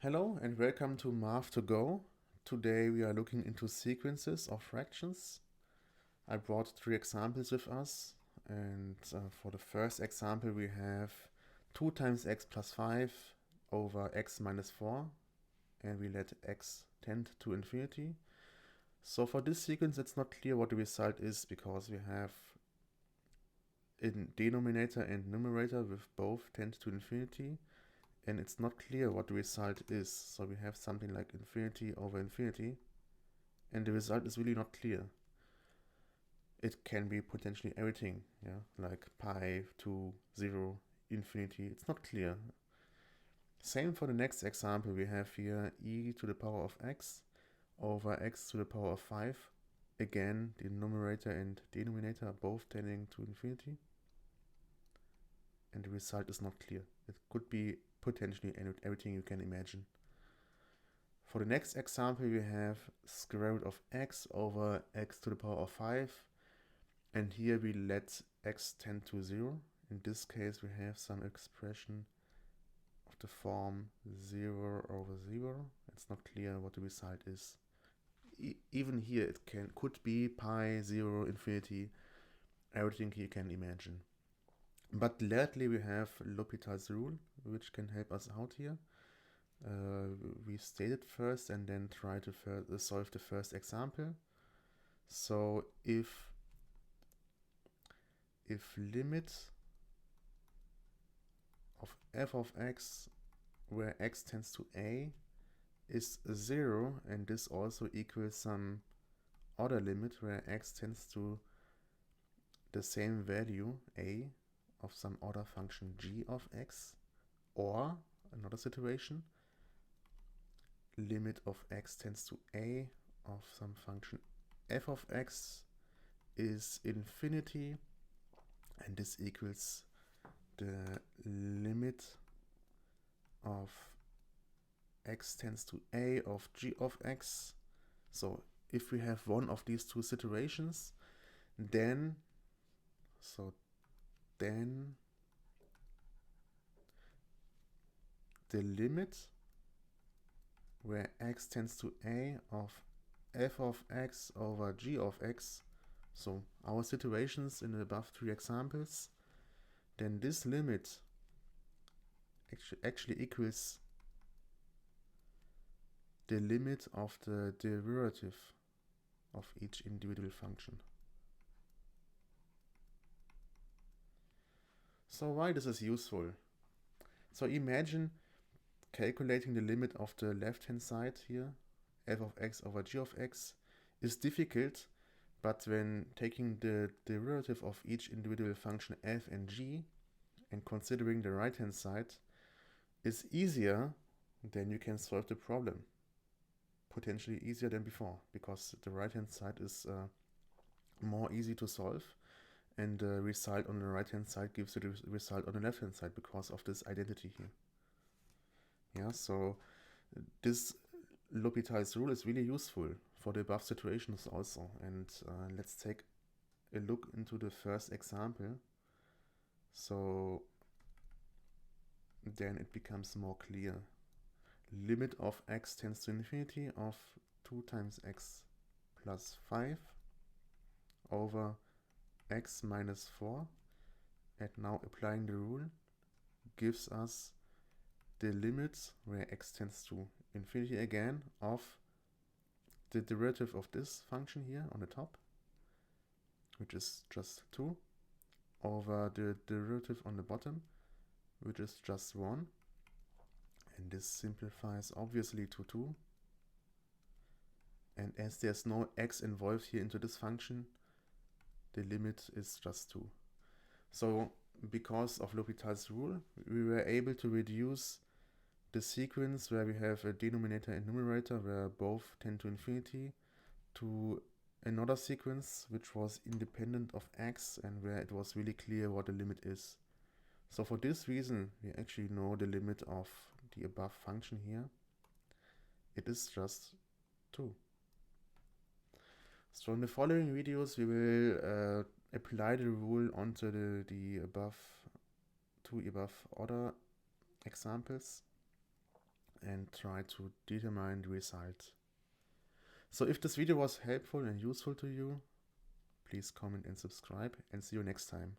Hello and welcome to Math2Go. Today we are looking into sequences of fractions. I brought 3 examples with us, and for the first example we have 2 times x plus 5 over x minus 4, and we let x tend to infinity. So for this sequence it's not clear what the result is because we have in denominator and numerator with both tend to infinity, and it's not clear what the result is. So we have something like infinity over infinity, and the result is really not clear. It can be potentially everything, yeah, like pi to 0, infinity. It's not clear. Same for the next example. We have here e to the power of x over x to the power of 5. Again, the numerator and denominator are both tending to infinity, and the result is not clear. It could be potentially everything you can imagine. For the next example, we have square root of x over x to the power of 5, and here we let x tend to 0. In this case, we have some expression of the form 0 over 0. It's not clear what the result is. Even here, it could be pi, 0, infinity, everything you can imagine. But lately we have L'Hopital's rule, which can help us out here. We state it first and then try to solve the first example. So if limit of f of x where x tends to a is 0, and this also equals some other limit where x tends to the same value a of some other function g of x, or another situation, limit of x tends to a of some function f of x is infinity, and this equals the limit of x tends to a of g of x. So if we have one of these two situations, then the limit where x tends to a of f of x over g of x, so our situations in the above 3 examples, then this limit actually equals the limit of the derivative of each individual function. So why this is useful? So imagine calculating the limit of the left hand side here, f of x over g of x, is difficult, but when taking the derivative of each individual function f and g and considering the right hand side is easier, then you can solve the problem. Potentially easier than before, because the right hand side is more easy to solve, and the result on the right hand side gives you the result on the left hand side because of this identity here. Yeah, so this L'Hopital's rule is really useful for the above situations also. And let's take a look into the first example. So then it becomes more clear. Limit of x tends to infinity of 2 times x plus 5 over x minus 4. And now applying the rule gives us the limit where x tends to infinity again of the derivative of this function here on the top, which is just 2, over the derivative on the bottom, which is just 1. And this simplifies obviously to 2. And as there's no x involved here into this function, the limit is just 2. So because of L'Hopital's rule, we were able to reduce the sequence where we have a denominator and numerator where both tend to infinity to another sequence which was independent of x and where it was really clear what the limit is. So for this reason, we actually know the limit of the above function here. It is just 2. So in the following videos, we will apply the rule onto the above 2 above other examples. and try to determine the result. So if this video was helpful and useful to you, please comment and subscribe, and see you next time.